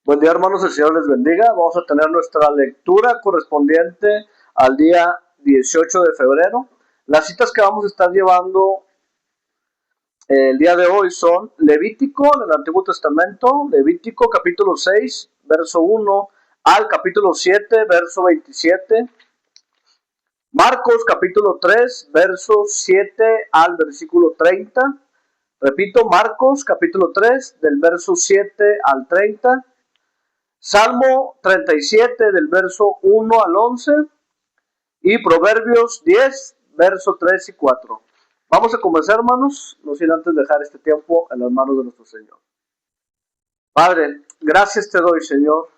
Buen día, hermanos, el Señor les bendiga. Vamos a tener nuestra lectura correspondiente al día 18 de febrero. Las citas que vamos a estar llevando el día de hoy son Levítico en el Antiguo Testamento, Levítico capítulo 6, verso 1 al capítulo 7, verso 27. Marcos capítulo 3, verso 7 al versículo 30. Repito, Marcos capítulo 3, del verso 7 al 30. Salmo 37 del verso 1 al 11 y Proverbios 10, verso 3 y 4. Vamos a comenzar, hermanos, no sin antes dejar este tiempo en las manos de nuestro Señor. Padre, gracias te doy, Señor,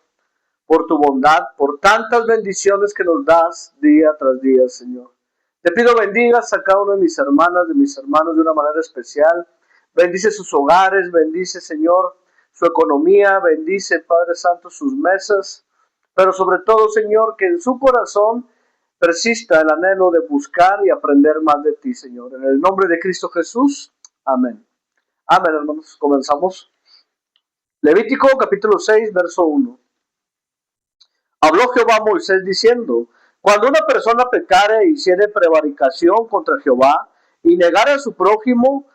por tu bondad, por tantas bendiciones que nos das día tras día, Señor. Te pido bendigas a cada uno de mis hermanas, de mis hermanos de una manera especial. Bendice sus hogares, bendice, Señor, su economía, bendice, Padre Santo, sus mesas, pero sobre todo, Señor, que en su corazón persista el anhelo de buscar y aprender más de ti, Señor. En el nombre de Cristo Jesús, amén. Amén, hermanos. Comenzamos. Levítico capítulo 6, verso 1. Habló Jehová a Moisés diciendo: cuando una persona pecare e hiciere prevaricación contra Jehová y negare a su prójimo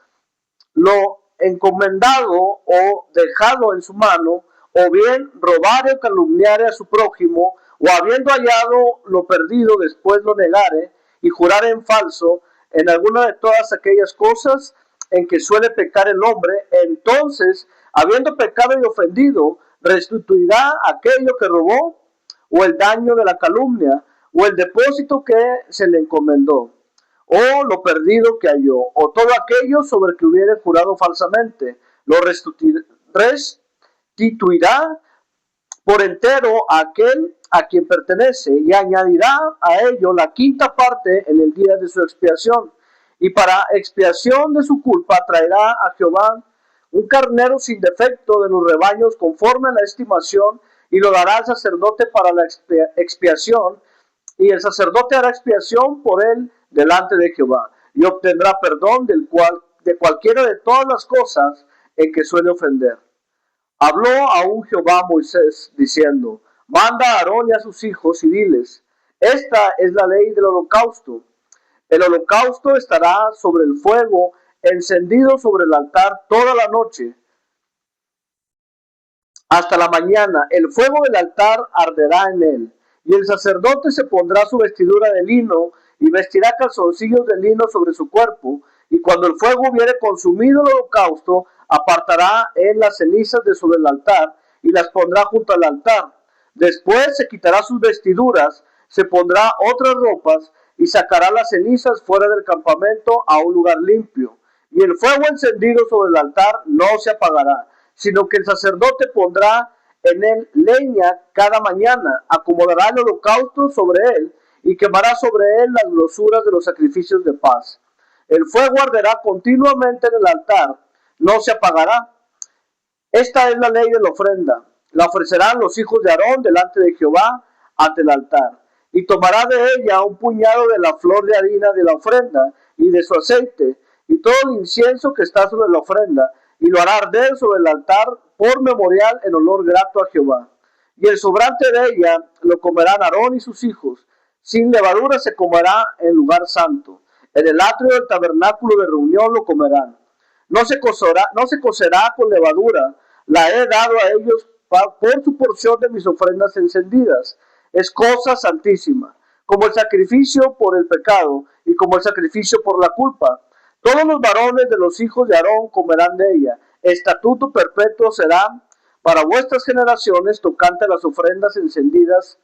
lo encomendado o dejado en su mano, o bien robare o calumniare a su prójimo, o habiendo hallado lo perdido después lo negare y jurare en falso en alguna de todas aquellas cosas en que suele pecar el hombre, entonces, habiendo pecado y ofendido, restituirá aquello que robó, o el daño de la calumnia, o el depósito que se le encomendó, o lo perdido que halló, o todo aquello sobre que hubiere jurado falsamente, lo restituirá por entero a aquel a quien pertenece, y añadirá a ello la quinta parte en el día de su expiación. Y para expiación de su culpa traerá a Jehová un carnero sin defecto de los rebaños conforme a la estimación, y lo dará al sacerdote para la expiación, y el sacerdote hará expiación por él delante de Jehová, y obtendrá perdón de cualquiera de todas las cosas en que suele ofender. Habló aún Jehová a Moisés, diciendo: manda a Aarón y a sus hijos y diles: esta es la ley del holocausto. El holocausto estará sobre el fuego, encendido sobre el altar toda la noche, hasta la mañana. El fuego del altar arderá en él. Y el sacerdote se pondrá su vestidura de lino y vestirá calzoncillos de lino sobre su cuerpo. Y cuando el fuego hubiere consumido el holocausto, apartará él las cenizas de sobre el altar y las pondrá junto al altar. Después se quitará sus vestiduras, se pondrá otras ropas y sacará las cenizas fuera del campamento a un lugar limpio. Y el fuego encendido sobre el altar no se apagará, sino que el sacerdote pondrá en él leña cada mañana, acomodará el holocausto sobre él y quemará sobre él las grosuras de los sacrificios de paz. El fuego arderá continuamente en el altar, no se apagará. Esta es la ley de la ofrenda. La ofrecerán los hijos de Aarón delante de Jehová ante el altar. Y tomará de ella un puñado de la flor de harina de la ofrenda y de su aceite y todo el incienso que está sobre la ofrenda, y lo hará arder sobre el altar por memorial en olor grato a Jehová. Y el sobrante de ella lo comerán Aarón y sus hijos. Sin levadura se comerá en lugar santo. En el atrio del tabernáculo de reunión lo comerán. No se cocerá con levadura. La he dado a ellos por su porción de mis ofrendas encendidas. Es cosa santísima, como el sacrificio por el pecado y como el sacrificio por la culpa. Todos los varones de los hijos de Aarón comerán de ella. Estatuto perpetuo será para vuestras generaciones tocante a las ofrendas encendidas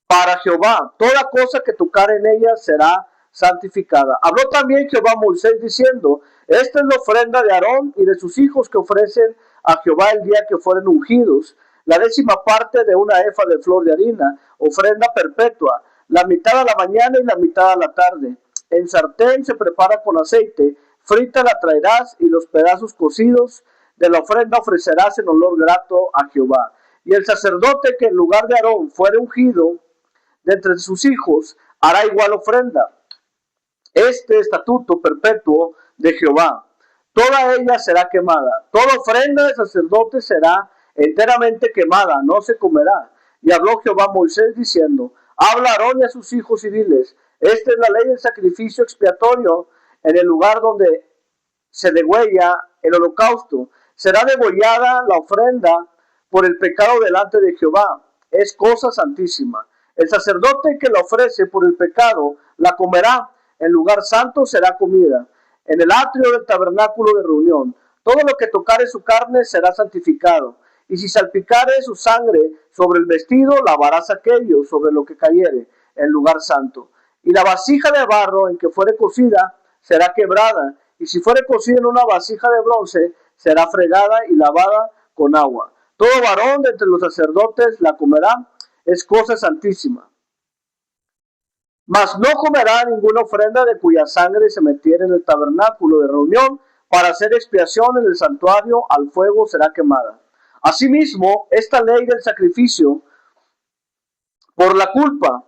para Jehová. Toda cosa que tocare en ella será santificada. Habló también Jehová a Moisés diciendo: esta es la ofrenda de Aarón y de sus hijos que ofrecen a Jehová el día que fueren ungidos. La 10ª parte de una efa de flor de harina, ofrenda perpetua, la mitad a la mañana y la mitad a la tarde. En sartén se prepara con aceite, frita la traerás, y los pedazos cocidos de la ofrenda ofrecerás en olor grato a Jehová. Y el sacerdote que en lugar de Aarón fuere ungido de entre sus hijos hará igual ofrenda. Este estatuto perpetuo de Jehová, toda ella será quemada. Toda ofrenda de sacerdote será enteramente quemada, no se comerá. Y habló Jehová a Moisés diciendo, habla a Aarón y a sus hijos y diles, esta es la ley del sacrificio expiatorio en el lugar donde se degüella el holocausto. Será degollada la ofrenda por el pecado delante de Jehová. Es cosa santísima. El sacerdote que la ofrece por el pecado la comerá. En lugar santo será comida. En el atrio del tabernáculo de reunión. Todo lo que tocare su carne será santificado. Y si salpicare su sangre sobre el vestido, lavarás aquello sobre lo que cayere en lugar santo. Y la vasija de barro en que fuere cocida será quebrada, y si fuere cocida en una vasija de bronce, será fregada y lavada con agua. Todo varón de entre los sacerdotes la comerá, es cosa santísima. Mas no comerá ninguna ofrenda de cuya sangre se metiere en el tabernáculo de reunión, para hacer expiación en el santuario, al fuego será quemada. Asimismo, esta ley del sacrificio por la culpa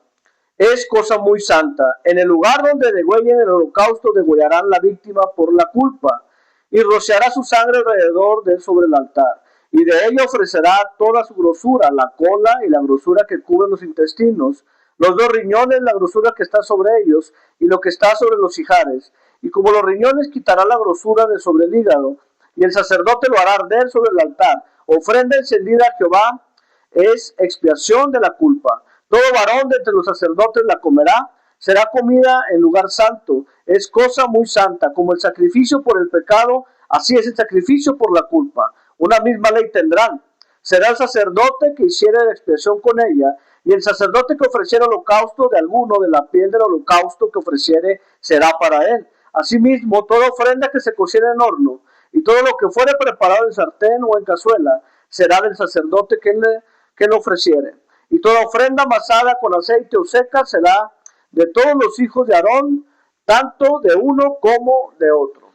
es cosa muy santa. En el lugar donde degüellen el holocausto, degüellarán la víctima por la culpa, y rociará su sangre alrededor de él sobre el altar. Y de ella ofrecerá toda su grosura, la cola y la grosura que cubre los intestinos, los dos riñones, la grosura que está sobre ellos, y lo que está sobre los ijares. Y como los riñones, quitará la grosura de sobre el hígado, y el sacerdote lo hará arder sobre el altar. Ofrenda encendida a Jehová es expiación de la culpa. Todo varón de entre los sacerdotes la comerá, será comida en lugar santo, es cosa muy santa, como el sacrificio por el pecado, así es el sacrificio por la culpa. Una misma ley tendrán. Será el sacerdote que hiciere la expiación con ella, y el sacerdote que ofreciere holocausto de alguno de la piel del holocausto que ofreciere será para él. Asimismo, toda ofrenda que se cociere en horno, y todo lo que fuere preparado en sartén o en cazuela, será del sacerdote que lo ofreciere. Y toda ofrenda amasada con aceite o seca será de todos los hijos de Aarón, tanto de uno como de otro.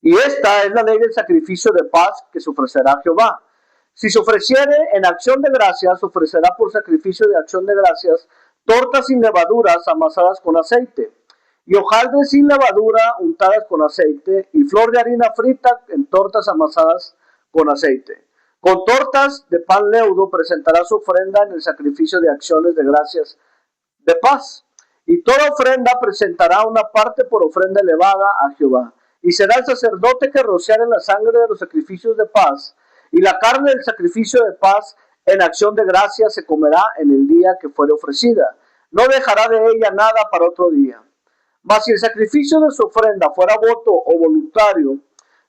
Y esta es la ley del sacrificio de paz que se ofrecerá a Jehová. Si se ofreciere en acción de gracias, se ofrecerá por sacrificio de acción de gracias tortas sin levaduras amasadas con aceite, y hojaldres sin levadura untadas con aceite, y flor de harina frita en tortas amasadas con aceite. Con tortas de pan leudo presentará su ofrenda en el sacrificio de acciones de gracias de paz. Y toda ofrenda presentará una parte por ofrenda elevada a Jehová. Y será el sacerdote que rociare la sangre de los sacrificios de paz, y la carne del sacrificio de paz en acción de gracias se comerá en el día que fuere ofrecida. No dejará de ella nada para otro día. Mas si el sacrificio de su ofrenda fuera voto o voluntario,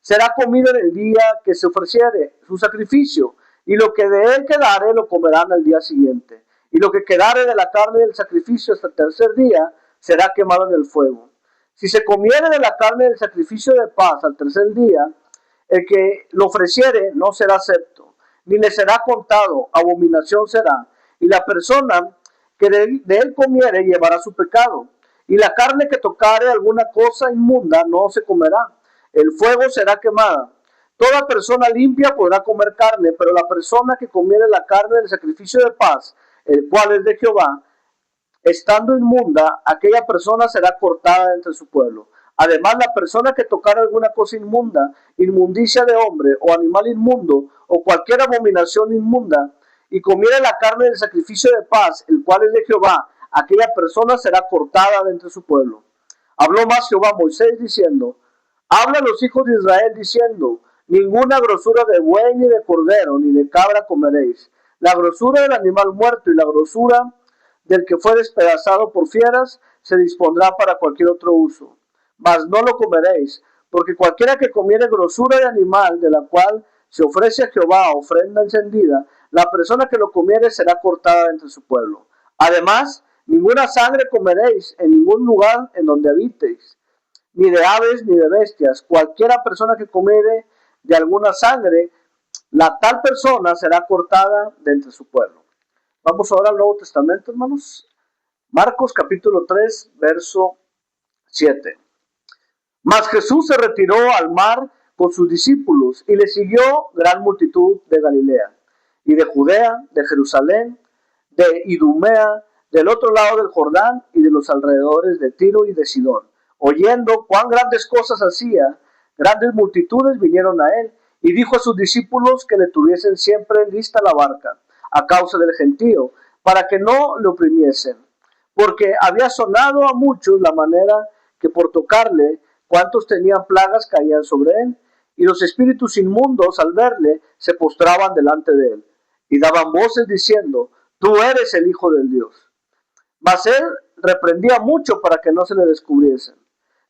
será comido en el día que se ofreciere su sacrificio, y lo que de él quedare lo comerán al día siguiente. Y lo que quedare de la carne del sacrificio hasta el tercer día será quemado en el fuego. Si se comiere de la carne del sacrificio de paz al tercer día, el que lo ofreciere no será acepto, ni le será contado, abominación será. Y la persona que de él comiere llevará su pecado. Y la carne que tocare alguna cosa inmunda no se comerá. El fuego será quemada. Toda persona limpia podrá comer carne, pero la persona que comiere la carne del sacrificio de paz, el cual es de Jehová, estando inmunda, aquella persona será cortada entre su pueblo. Además, la persona que tocare alguna cosa inmunda, inmundicia de hombre o animal inmundo, o cualquier abominación inmunda, y comiere la carne del sacrificio de paz, el cual es de Jehová, aquella persona será cortada de entre su pueblo. Habló más Jehová a Moisés diciendo, habla a los hijos de Israel diciendo, ninguna grosura de buey ni de cordero ni de cabra comeréis. La grosura del animal muerto y la grosura del que fue despedazado por fieras se dispondrá para cualquier otro uso. Mas no lo comeréis, porque cualquiera que comiere grosura de animal de la cual se ofrece a Jehová ofrenda encendida, la persona que lo comiere será cortada entre su pueblo. Además, ninguna sangre comeréis en ningún lugar en donde habitéis, ni de aves ni de bestias. Cualquiera persona que comiere de alguna sangre, la tal persona será cortada de entre su pueblo. Vamos ahora al Nuevo Testamento, hermanos. Marcos capítulo 3, verso 7. Mas Jesús se retiró al mar con sus discípulos y le siguió gran multitud de Galilea y de Judea, de Jerusalén, de Idumea, del otro lado del Jordán y de los alrededores de Tiro y de Sidón, oyendo cuán grandes cosas hacía Grandes multitudes vinieron a él, y dijo a sus discípulos que le tuviesen siempre lista la barca, a causa del gentío, para que no le oprimiesen, porque había sonado a muchos la manera que por tocarle, cuantos tenían plagas caían sobre él, y los espíritus inmundos al verle se postraban delante de él, y daban voces diciendo: tú eres el Hijo del Dios. Mas él reprendía mucho para que no se le descubriesen.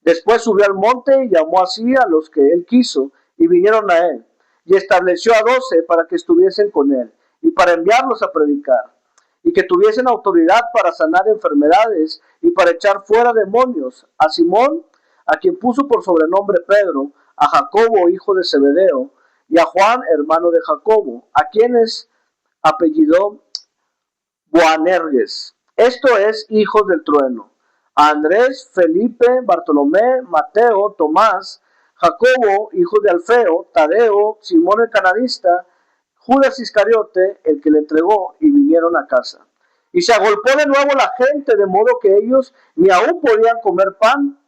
Después subió al monte y llamó así a los que él quiso, y vinieron a él, y estableció a 12 para que estuviesen con él, y para enviarlos a predicar, y que tuviesen autoridad para sanar enfermedades, y para echar fuera demonios, a Simón, a quien puso por sobrenombre Pedro, a Jacobo, hijo de Zebedeo, y a Juan, hermano de Jacobo, a quienes apellidó Boanerges, esto es, hijos del trueno, a Andrés, Felipe, Bartolomé, Mateo, Tomás, Jacobo, hijo de Alfeo, Tadeo, Simón el cananista, Judas Iscariote, el que le entregó, y vinieron a casa. Y se agolpó de nuevo la gente, de modo que ellos ni aún podían comer pan.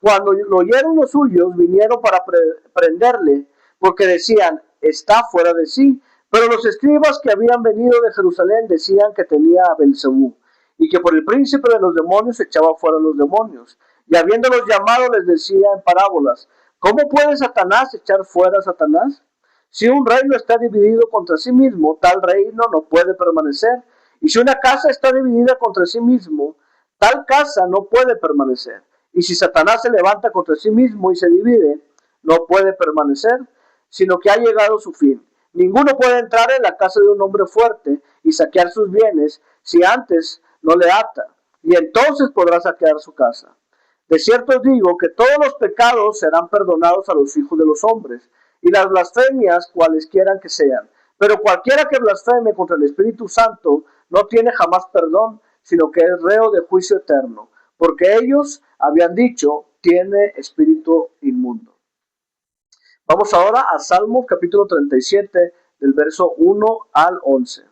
Cuando lo oyeron los suyos, vinieron para prenderle, porque decían: está fuera de sí. Pero los escribas que habían venido de Jerusalén decían que tenía a Belzebú, y que por el príncipe de los demonios echaba fuera los demonios. Y habiéndolos llamado les decía en parábolas: ¿cómo puede Satanás echar fuera a Satanás? Si un reino está dividido contra sí mismo, tal reino no puede permanecer. Y si una casa está dividida contra sí mismo, tal casa no puede permanecer. Y si Satanás se levanta contra sí mismo y se divide, no puede permanecer, sino que ha llegado su fin. Ninguno puede entrar en la casa de un hombre fuerte y saquear sus bienes si antes no le ata, y entonces podrá saquear su casa. De cierto os digo que todos los pecados serán perdonados a los hijos de los hombres, y las blasfemias cualesquiera que sean. Pero cualquiera que blasfeme contra el Espíritu Santo no tiene jamás perdón, sino que es reo de juicio eterno, porque ellos habían dicho: tiene espíritu inmundo. Vamos ahora a Salmos capítulo 37, del verso 1 al 11.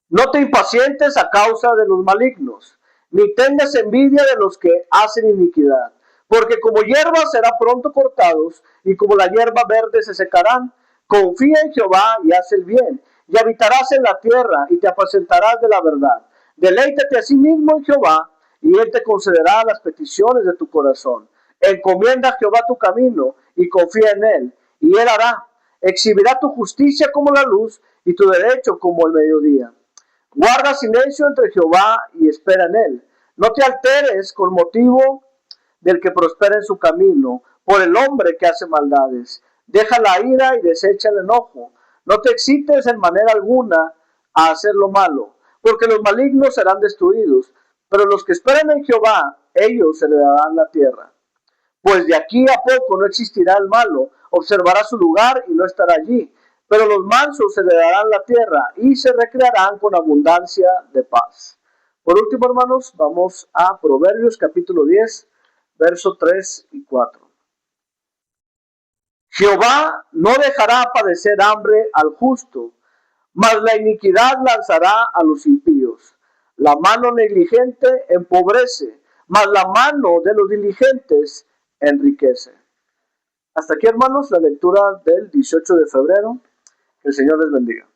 No te impacientes a causa de los malignos, ni tengas envidia de los que hacen iniquidad, porque como hierba serán pronto cortados, y como la hierba verde se secarán. Confía en Jehová y haz el bien, y habitarás en la tierra, y te apacentarás de la verdad. Deleítate a sí mismo en Jehová, y él te concederá las peticiones de tu corazón. Encomienda a Jehová tu camino, y confía en él, y él hará. Exhibirá tu justicia como la luz, y tu derecho como el mediodía. Guarda silencio entre Jehová y espera en él. No te alteres con motivo del que prospera en su camino, por el hombre que hace maldades. Deja la ira y desecha el enojo. No te excites en manera alguna a hacer lo malo, porque los malignos serán destruidos, pero los que esperan en Jehová, ellos heredarán la tierra. Pues de aquí a poco no existirá el malo, observará su lugar y no estará allí. Pero los mansos heredarán la tierra y se recrearán con abundancia de paz. Por último, hermanos, vamos a Proverbios capítulo 10, versos 3 y 4. Jehová no dejará padecer hambre al justo, mas la iniquidad lanzará a los impíos. La mano negligente empobrece, mas la mano de los diligentes enriquece. Hasta aquí, hermanos, la lectura del 18 de febrero. Que el Señor les bendiga.